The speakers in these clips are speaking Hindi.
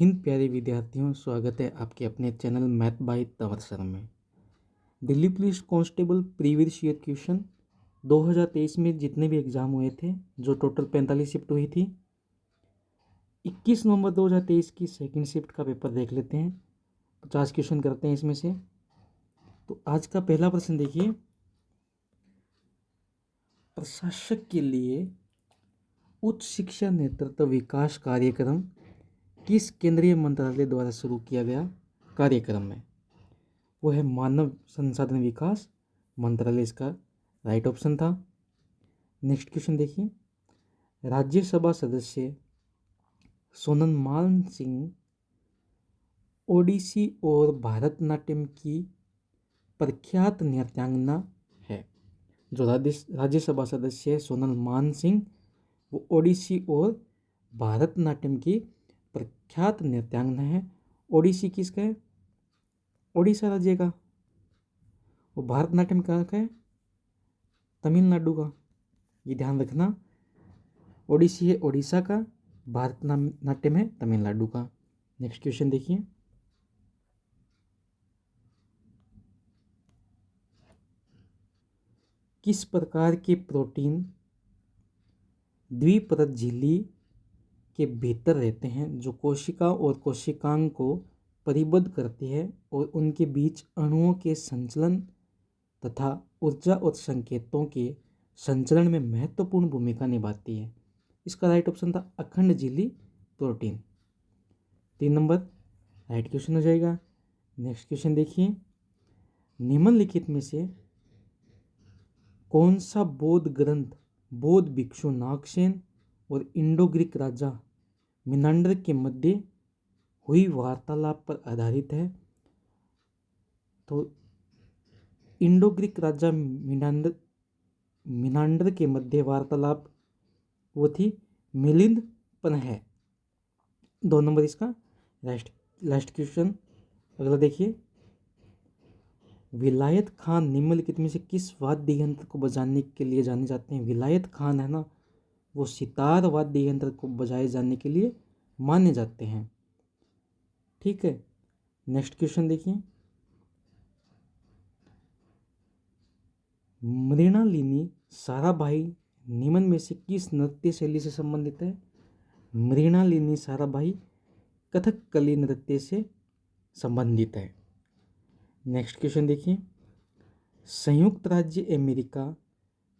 हिंद प्यारे विद्यार्थियों, स्वागत है आपके अपने channel math by Tanwar sir में। Delhi police constable previous year question 2023 में जितने भी एग्ज़ाम हुए थे, जो टोटल 45 शिफ्ट हुई थी, 21 नवंबर 2023 की सेकंड शिफ्ट का पेपर देख लेते हैं। 50 क्वेश्चन करते हैं इसमें से। तो आज का पहला प्रश्न देखिए, प्रशासक के लिए उच्च शिक्षा नेतृत्व विकास कार्यक्रम किस केंद्रीय मंत्रालय द्वारा शुरू किया गया कार्यक्रम है? वो है मानव संसाधन विकास मंत्रालय, इसका राइट ऑप्शन था। नेक्स्ट क्वेश्चन देखिए, राज्यसभा सदस्य सोनम मान सिंह ओडिसी और भारतनाट्यम की प्रख्यात नृत्यांगना है। जो राज्यसभा सदस्य है सोनल मान सिंह, वो ओडिसी और भारतनाट्यम की प्रख्यात नृत्यांगना है। ओडिसी किसका है? ओडिशा राज्य का। वो भारतनाट्यम कहाँ का है? तमिलनाडु का। ये ध्यान रखना, ओडिसी है ओडिशा का, भारतनाट्यम है तमिलनाडु का। नेक्स्ट क्वेश्चन देखिए, किस प्रकार के प्रोटीन द्विपरत झिल्ली के भीतर रहते हैं जो कोशिका और कोशिकांग को परिबद्ध करती है और उनके बीच अणुओं के संचलन तथा ऊर्जा और संकेतों के संचरण में महत्वपूर्ण भूमिका निभाती है? इसका राइट ऑप्शन था अखंड झिल्ली प्रोटीन। 3 नंबर राइट क्वेश्चन हो जाएगा। नेक्स्ट क्वेश्चन देखिए, निम्नलिखित में से कौन सा बौद्ध ग्रंथ बौद्ध भिक्षु नागसेन और इंडो ग्रीक राजा मिनांडर के मध्य हुई वार्तालाप पर आधारित है? तो इंडो ग्रीक राजा मिनांडर के मध्य वार्तालाप वो थी मिलिंद पन है। 2 नंबर इसका लास्ट क्वेश्चन। अगला देखिए, विलायत खान निम्नलिखित में से किस वाद्य यंत्र को बजाने के लिए जाने जाते हैं? विलायत खान है ना, वो सितार वाद्य यंत्र को बजाए जाने के लिए माने जाते हैं। ठीक है, नेक्स्ट क्वेश्चन देखिए, मृणालिनी साराभाई निम्न में से किस नृत्य शैली से संबंधित है? मृणालिनी साराभाई कथकली नृत्य से संबंधित है। नेक्स्ट क्वेश्चन देखिए, संयुक्त राज्य अमेरिका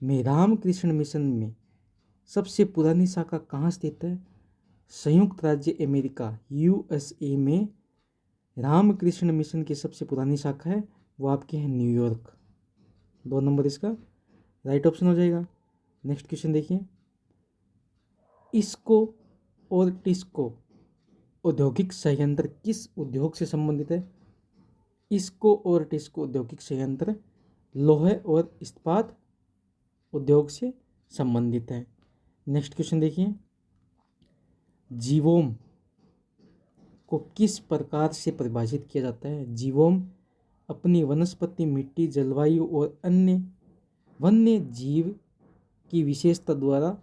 में रामकृष्ण मिशन में सबसे पुरानी शाखा कहाँ स्थित है? संयुक्त राज्य अमेरिका यूएसए में रामकृष्ण मिशन की सबसे पुरानी शाखा है, वो आपकी है न्यूयॉर्क। 2 नंबर इसका राइट ऑप्शन हो जाएगा। नेक्स्ट क्वेश्चन देखिए, इसको और टिस्को औद्योगिक संयंत्र किस उद्योग से संबंधित है? इसको और टिस्को औद्योगिक संयंत्र लोहे और इस्पात उद्योग से संबंधित है। नेक्स्ट क्वेश्चन देखिए, जीवोम को किस प्रकार से परिभाषित किया जाता है? जीवोम अपनी वनस्पति, मिट्टी, जलवायु और अन्य वन्य जीव की विशेषता द्वारा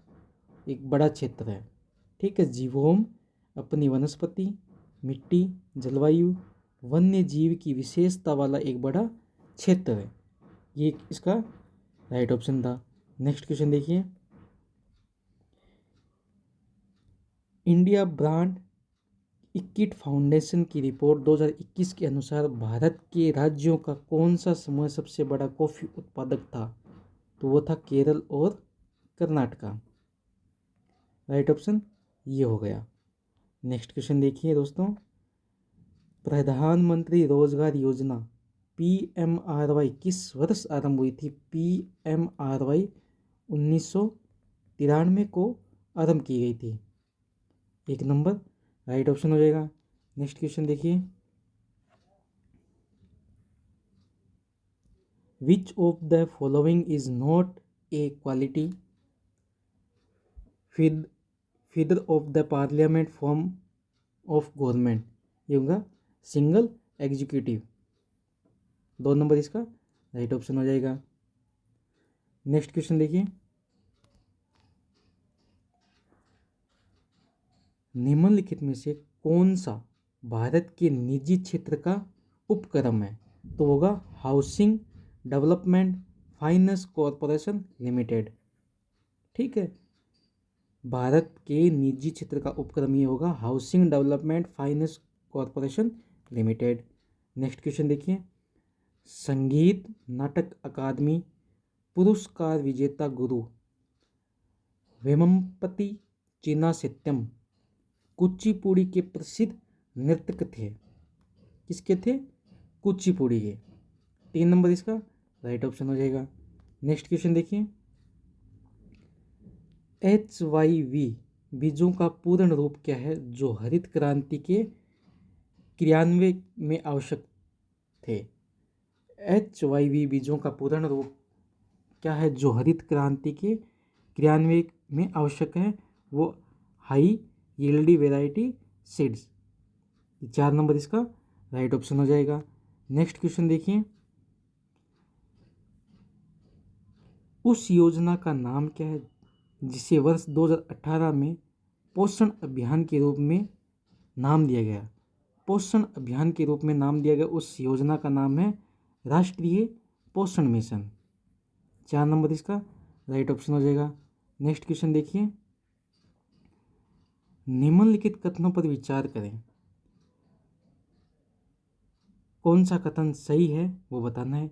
एक बड़ा क्षेत्र है। ठीक है, जीवोम अपनी वनस्पति, मिट्टी, जलवायु, वन्य जीव की विशेषता वाला एक बड़ा क्षेत्र है। ये इसका राइट ऑप्शन था। नेक्स्ट क्वेश्चन देखिए, इंडिया ब्रांड इक्विटी फाउंडेशन की रिपोर्ट 2021 के अनुसार भारत के राज्यों का कौन सा समूह सबसे बड़ा कॉफ़ी उत्पादक था? तो वो था केरल और कर्नाटका। राइट ऑप्शन ये हो गया। नेक्स्ट क्वेश्चन देखिए दोस्तों, प्रधानमंत्री रोजगार योजना PMRY किस वर्ष आरंभ हुई थी? PMRY 1993 को आरंभ की गई थी। 1 नंबर राइट ऑप्शन हो जाएगा। नेक्स्ट क्वेश्चन देखिए, which of the following is not a quality feeder of the parliament form of government? ये होगा सिंगल एग्जीक्यूटिव। 2 नंबर इसका राइट ऑप्शन हो जाएगा। नेक्स्ट क्वेश्चन देखिए, निम्नलिखित में से कौन सा भारत के निजी क्षेत्र का उपक्रम है? तो होगा housing development finance corporation limited. ठीक है, भारत के निजी क्षेत्र का उपक्रम ये होगा housing development finance corporation limited. Next question देखिए, संगीत नाटक अकादमी पुरस्कार विजेता गुरु वेमपति चिन्ना सत्यम कुचिपुड़ी के प्रसिद्ध नर्तक थे। किसके थे? कुचिपुड़ी के। 3 नंबर इसका राइट ऑप्शन हो जाएगा। नेक्स्ट क्वेश्चन देखिए, HYV बीजों का पूर्ण रूप क्या है जो हरित क्रांति के क्रियान्वयन में आवश्यक थे? HYV बीजों का पूर्ण रूप क्या है जो हरित क्रांति के क्रियान्वयन में आवश्यक है? वो हाई यील्डी वेराइटी सीड्स। 4 नंबर इसका राइट ऑप्शन हो जाएगा। नेक्स्ट क्वेश्चन देखिए, उस योजना का नाम क्या है जिसे वर्ष 2018 में पोषण अभियान के रूप में नाम दिया गया? पोषण अभियान के रूप में नाम दिया गया उस योजना का नाम है राष्ट्रीय पोषण मिशन। 4 नंबर इसका राइट ऑप्शन हो जाएगा। नेक्स्ट क्वेश्चन देखिए, निम्नलिखित कथनों पर विचार करें, कौन सा कथन सही है वो बताना है।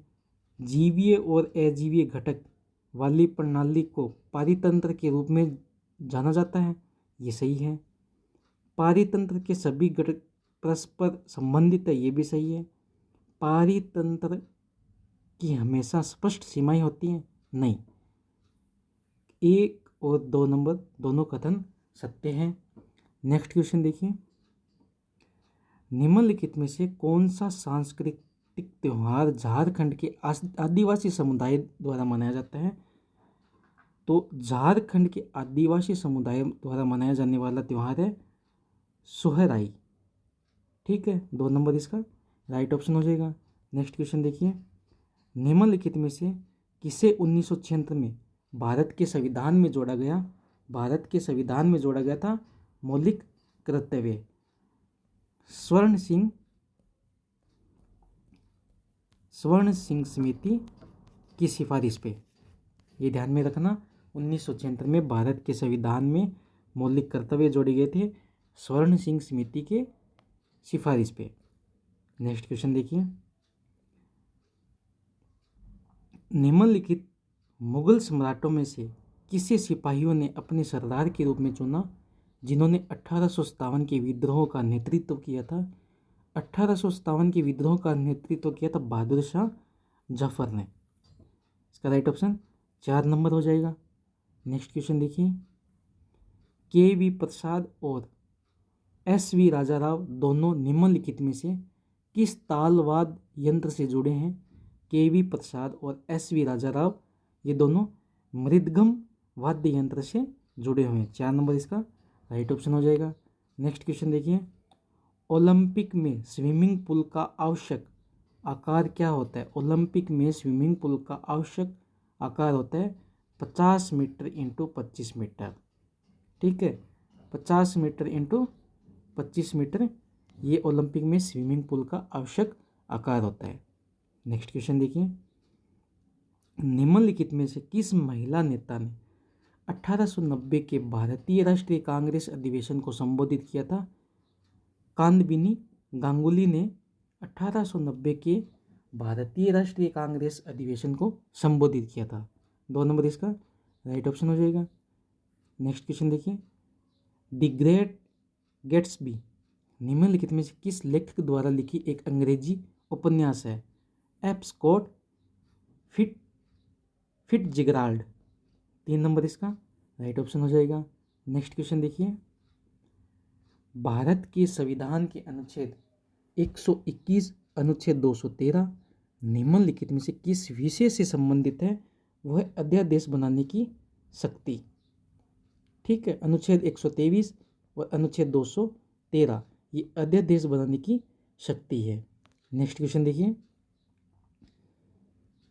जीवीय और अजीवीय घटक वाली प्रणाली को पारितंत्र के रूप में जाना जाता है, ये सही है। पारितंत्र के सभी घटक परस्पर संबंधित है, ये भी सही है। पारितंत्र की हमेशा स्पष्ट सीमाएं होती हैं, नहीं। 1 और 2 नंबर दोनों कथन सत्य हैं। नेक्स्ट क्वेश्चन देखिए, निम्नलिखित में से कौन सा सांस्कृतिक त्यौहार झारखंड के आदिवासी समुदाय द्वारा मनाया जाता है? तो झारखंड के आदिवासी समुदाय द्वारा मनाया जाने वाला त्यौहार है सोहराई। ठीक है, 2 नंबर इसका राइट ऑप्शन हो जाएगा। नेक्स्ट क्वेश्चन देखिए, निम्नलिखित में से किसे 1976 में भारत के संविधान में जोड़ा गया? भारत के संविधान में जोड़ा गया था मौलिक कर्तव्य। स्वर्ण सिंह समिति की सिफारिश पे, ये ध्यान में रखना। 1976 में भारत के संविधान में मौलिक कर्तव्य जोड़े गए थे स्वर्ण सिंह समिति के सिफारिश पे। नेक्स्ट क्वेश्चन देखिए, निम्नलिखित मुगल सम्राटों में से किसे सिपाहियों ने अपने सरदार के रूप में चुना जिन्होंने 1857 के विद्रोह का नेतृत्व किया था? 1857 के विद्रोह का नेतृत्व किया था बहादुर शाह जफर ने। इसका राइट ऑप्शन 4 नंबर हो जाएगा। नेक्स्ट क्वेश्चन देखिए, KV प्रसाद और SV राजाराव दोनों निम्नलिखित में से किस तालवाद यंत्र से जुड़े हैं? KV प्रसाद और SV राजाराव ये दोनों मृदगम वाद्य यंत्र से जुड़े हुए हैं। 4 नंबर इसका राइट ऑप्शन हो जाएगा। नेक्स्ट क्वेश्चन देखिए, ओलंपिक में स्विमिंग पूल का आवश्यक आकार क्या होता है? ओलंपिक में स्विमिंग पूल का आवश्यक आकार होता है 50 मीटर इंटू 25 मीटर। ठीक है, 50 मीटर इंटू 25 मीटर ये ओलंपिक में स्विमिंग पूल का आवश्यक आकार होता है। नेक्स्ट क्वेश्चन देखिए, निम्नलिखित में से किस महिला नेता ने 1890 के भारतीय राष्ट्रीय कांग्रेस अधिवेशन को संबोधित किया था? कांदबिनी गांगुली ने 1890 के भारतीय राष्ट्रीय कांग्रेस अधिवेशन को संबोधित किया था। 2 नंबर इसका राइट ऑप्शन हो जाएगा। नेक्स्ट क्वेश्चन देखिए, द ग्रेट गेट्सबी निम्नलिखित में से किस लेखक द्वारा लिखी एक अंग्रेजी उपन्यास है? F. Scott Fitzgerald. 3 नंबर इसका राइट ऑप्शन हो जाएगा। नेक्स्ट क्वेश्चन देखिए, भारत के संविधान के अनुच्छेद 121 अनुच्छेद 213 निम्नलिखित में से किस विषय से संबंधित है? वह है अध्यादेश बनाने की शक्ति। ठीक है, अनुच्छेद 123 और अनुच्छेद 213 ये अध्यादेश बनाने की शक्ति है। नेक्स्ट क्वेश्चन देखिए,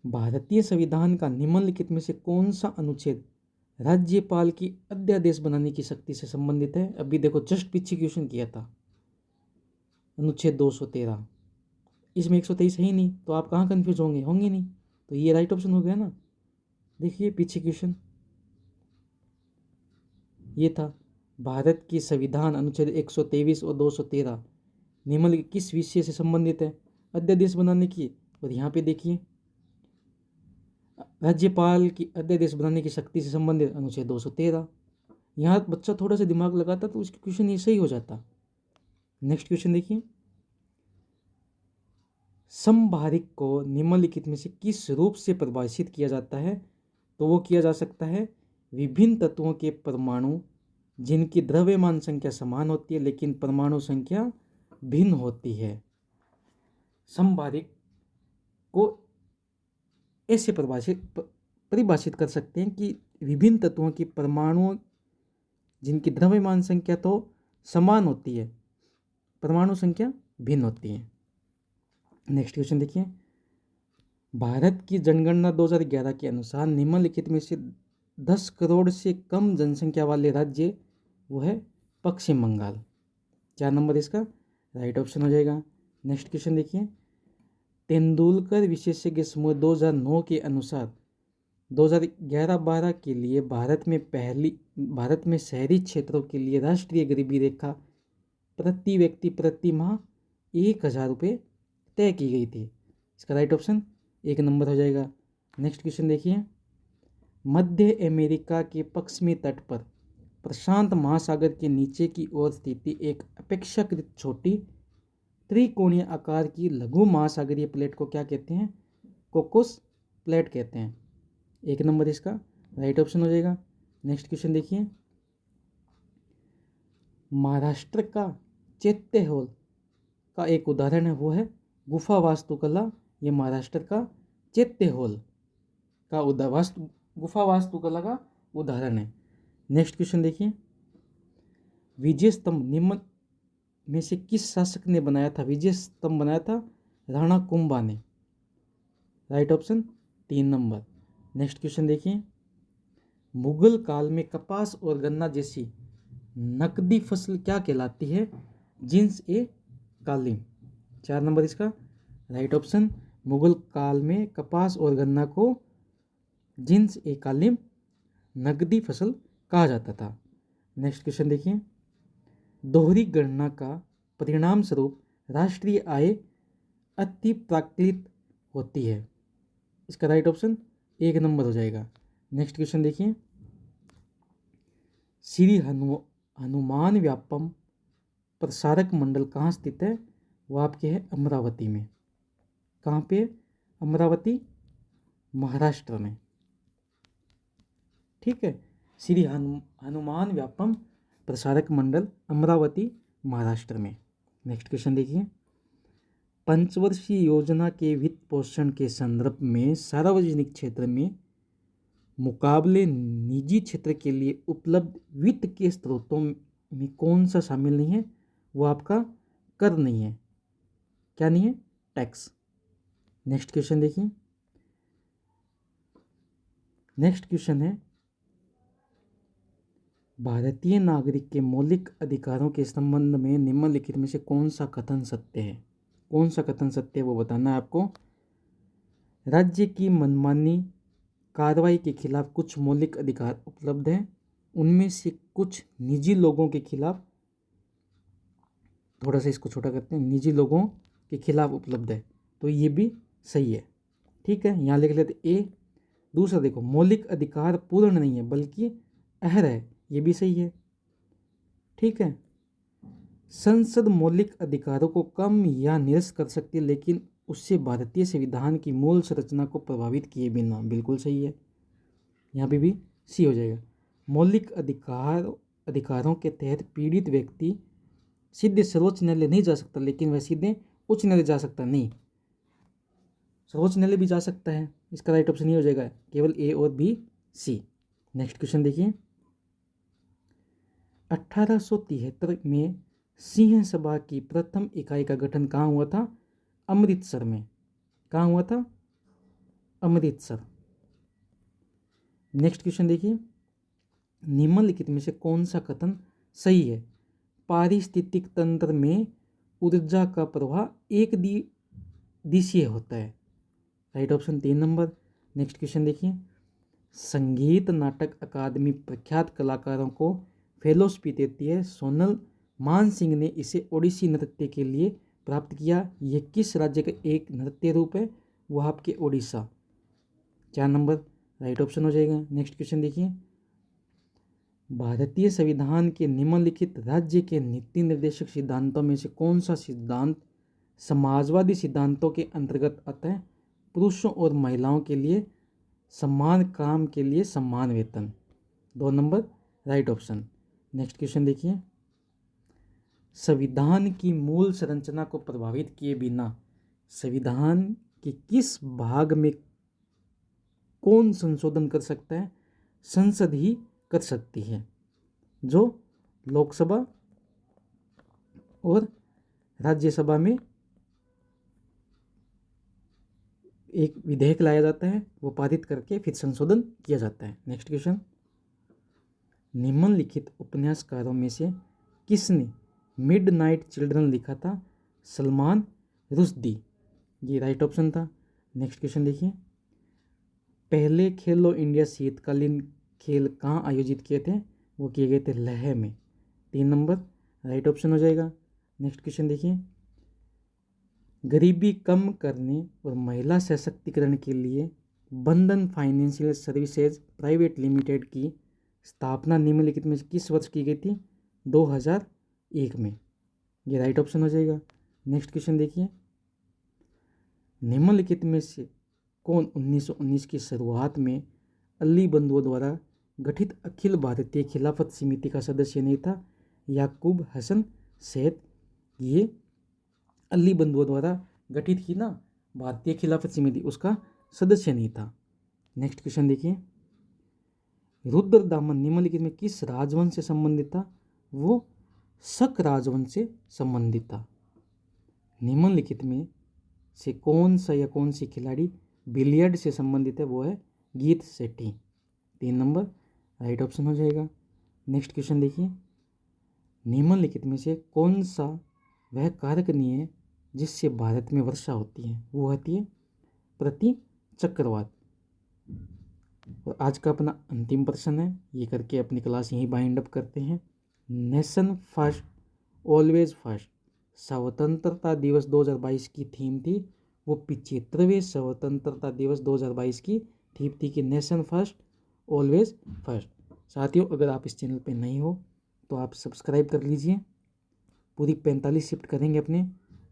भारतीय संविधान का निम्नलिखित में से कौन सा अनुच्छेद राज्यपाल की अध्यादेश बनाने की शक्ति से संबंधित है? अभी देखो जस्ट पीछे क्वेश्चन किया था। अनुच्छेद 213। इसमें 123 है ही नहीं, तो आप कहाँ कन्फ्यूज होंगे नहीं, तो ये राइट ऑप्शन हो गया ना। देखिए पीछे क्वेश्चन ये था, भारत की संविधान अनुच्छेद 123 और 213 निम्नलिखित किस विषय से संबंधित है? अध्यादेश बनाने की। और यहाँ पे देखिए राज्यपाल की अध्यादेश बनाने की शक्ति से संबंधित अनुच्छेद 213। यहाँ बच्चा थोड़ा सा दिमाग लगाता तो उसके क्वेश्चन ये सही हो जाता। नेक्स्ट क्वेश्चन देखिए, समभारिक को निम्नलिखित में से किस रूप से परिभाषित किया जाता है? तो वो किया जा सकता है विभिन्न तत्वों के परमाणु जिनकी द्रव्यमान संख्या समान होती है लेकिन परमाणु संख्या भिन्न होती है। समभारिक को ऐसे परिभाषित कर सकते हैं कि विभिन्न तत्वों की परमाणुओं जिनकी द्रव्यमान संख्या तो समान होती है, परमाणु संख्या भिन्न होती है। नेक्स्ट क्वेश्चन देखिए, भारत की जनगणना 2011 के अनुसार निम्नलिखित में से 10 करोड़ से कम जनसंख्या वाले राज्य वो है पश्चिम बंगाल। 4 नंबर इसका राइट ऑप्शन हो जाएगा। नेक्स्ट क्वेश्चन देखिए, तेंदुलकर विशेषज्ञ समूह 2009 के अनुसार 2011-12 के लिए भारत में शहरी क्षेत्रों के लिए राष्ट्रीय गरीबी रेखा प्रति व्यक्ति प्रति माह 1,000 रुपये तय की गई थी। इसका राइट ऑप्शन 1 नंबर हो जाएगा। नेक्स्ट क्वेश्चन देखिए, मध्य अमेरिका के पश्चिमी तट पर प्रशांत महासागर के नीचे की ओर स्थित एक अपेक्षाकृत छोटी त्रिकोणीय आकार की लघु महासागरीय प्लेट को क्या कहते हैं? कोकोस प्लेट कहते हैं। 1 नंबर इसका राइट ऑप्शन हो जाएगा। नेक्स्ट क्वेश्चन देखिए, महाराष्ट्र का चैत्य होल का एक उदाहरण है, वो है गुफा वास्तुकला। ये महाराष्ट्र का चैत्य होल का गुफा वास्तुकला का उदाहरण है। नेक्स्ट क्वेश्चन देखिए, विजय स्तंभ निम्न में से किस शासक ने बनाया था? विजय स्तंभ बनाया था राणा कुंभा ने। Right option 3 number. Next question देखिए, मुगल काल में कपास और गन्ना जैसी नकदी फसल क्या कहलाती है? जिन्स ए कालीन। 4 नंबर इसका राइट ऑप्शन। मुगल काल में कपास और गन्ना को जिन्स ए कालीन नकदी फसल कहा जाता था। नेक्स्ट क्वेश्चन देखिए, दोहरी गणना का परिणाम स्वरूप राष्ट्रीय आय अति प्राकृत होती है। इसका राइट ऑप्शन 1 नंबर हो जाएगा। नेक्स्ट क्वेश्चन देखिए, श्री हनुमान व्यापम प्रसारक मंडल कहाँ स्थित है? वो आपके है अमरावती में। कहाँ पे? अमरावती, महाराष्ट्र में। ठीक है, श्री हनुमान व्यापम प्रसारक मंडल अमरावती, महाराष्ट्र में। नेक्स्ट क्वेश्चन देखिए, पंचवर्षीय योजना के वित्त पोषण के संदर्भ में सार्वजनिक क्षेत्र में मुकाबले निजी क्षेत्र के लिए उपलब्ध वित्त के स्रोतों में कौन सा शामिल नहीं है? वो आपका कर नहीं है। क्या नहीं है? टैक्स। नेक्स्ट क्वेश्चन देखिए, नेक्स्ट क्वेश्चन है, भारतीय नागरिक के मौलिक अधिकारों के संबंध में निम्नलिखित में से कौन सा कथन सत्य है? कौन सा कथन सत्य है वो बताना है आपको। राज्य की मनमानी कार्रवाई के खिलाफ कुछ मौलिक अधिकार उपलब्ध हैं, उनमें से कुछ निजी लोगों के खिलाफ, थोड़ा सा इसको छोटा करते हैं, निजी लोगों के खिलाफ उपलब्ध है, तो ये भी सही है। ठीक है, यहाँ लिख लेते ए। दूसरा देखो, मौलिक अधिकार पूर्ण नहीं है बल्कि अहर है, ये भी सही है। ठीक है, संसद मौलिक अधिकारों को कम या निरस्त कर सकती है लेकिन उससे भारतीय संविधान की मूल संरचना को प्रभावित किए बिना, बिल्कुल सही है। यहाँ पे भी सी हो जाएगा। मौलिक अधिकारों के तहत पीड़ित व्यक्ति सीधे सर्वोच्च न्यायालय नहीं जा सकता लेकिन वह सीधे उच्च न्यायालय जा सकता नहीं, सर्वोच्च न्यायालय भी जा सकता है। इसका राइट ऑप्शन ये हो जाएगा, केवल ए और बी, सी। नेक्स्ट क्वेश्चन देखिए, 1873 में सिंह सभा की प्रथम इकाई का गठन कहाँ हुआ था? अमृतसर में। कहाँ हुआ था? अमृतसर। नेक्स्ट क्वेश्चन देखिए, निम्नलिखित में से कौन सा कथन सही है? पारिस्थितिक तंत्र में ऊर्जा का प्रवाह एक दिशीय होता है। Right option 3 number. Next question देखिए, संगीत नाटक अकादमी प्रख्यात कलाकारों को फेलोशिप देती है। सोनल मान सिंह ने इसे ओडिसी नृत्य के लिए प्राप्त किया। यह किस राज्य का एक नृत्य रूप है? वह आपके ओडिशा। 4 नंबर राइट ऑप्शन हो जाएगा। नेक्स्ट क्वेश्चन देखिए, भारतीय संविधान के निम्नलिखित राज्य के नीति निर्देशक सिद्धांतों में से कौन सा सिद्धांत समाजवादी सिद्धांतों के अंतर्गत आता है? पुरुषों और महिलाओं के लिए समान काम के लिए समान वेतन। 2 number right option. Next question देखिए, संविधान की मूल संरचना को प्रभावित किए बिना संविधान के किस भाग में कौन संशोधन कर सकता है? संसद ही कर सकती है, जो लोकसभा और राज्यसभा में एक विधेयक लाया जाता है, वो पारित करके फिर संशोधन किया जाता है। नेक्स्ट क्वेश्चन, निम्नलिखित उपन्यासकारों में से किसने मिडनाइट चिल्ड्रन लिखा था? सलमान रुश्दी। ये राइट ऑप्शन था। नेक्स्ट क्वेश्चन देखिए, पहले खेलो इंडिया शीतकालीन खेल कहाँ आयोजित किए थे? वो किए गए थे लेह में। 3 नंबर राइट ऑप्शन हो जाएगा। नेक्स्ट क्वेश्चन देखिए, गरीबी कम करने और महिला सशक्तिकरण के लिए बंधन फाइनेंशियल सर्विसेज प्राइवेट लिमिटेड की स्थापना निम्नलिखित में से किस वर्ष की गई थी? 2001 में। ये राइट ऑप्शन हो जाएगा। नेक्स्ट क्वेश्चन देखिए, निम्नलिखित में से कौन 1919 की शुरुआत में अली बंधुओं द्वारा गठित अखिल भारतीय खिलाफत समिति का सदस्य नहीं था? याकूब हसन सेठ ये अली बंधुओं द्वारा गठित की ना भारतीय खिलाफत समिति, उसका सदस्य नहीं था। नेक्स्ट क्वेश्चन देखिए, रुद्रदामन निम्नलिखित में किस राजवंश से संबंधित था? वो शक राजवंश से संबंधित था। निम्नलिखित में से कौन सा या कौन सी खिलाड़ी बिलियर्ड से संबंधित है? वो है गीत सेठी। 3 नंबर राइट ऑप्शन हो जाएगा। नेक्स्ट क्वेश्चन देखिए, निम्नलिखित में से कौन सा वह कारक नहीं है जिससे भारत में वर्षा होती है? वो होती है प्रति चक्रवात। और आज का अपना अंतिम प्रश्न है, ये करके अपनी क्लास यहीं बाइंड अप करते हैं। नेशन फर्स्ट ऑलवेज फर्स्ट स्वतंत्रता दिवस 2022 की थीम थी, वो 75वें स्वतंत्रता दिवस 2022 की थीम थी कि नेशन फर्स्ट ऑलवेज फर्स्ट। साथियों, अगर आप इस चैनल पे नहीं हो तो आप सब्सक्राइब कर लीजिए। पूरी 45 शिफ्ट करेंगे अपने,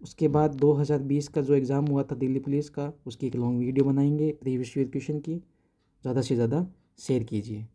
उसके बाद 2020 का जो एग्ज़ाम हुआ था दिल्ली पुलिस का, उसकी एक लॉन्ग वीडियो बनाएंगे प्रीवियस ईयर क्वेश्चन की। ज़्यादा से ज़्यादा शेयर कीजिए।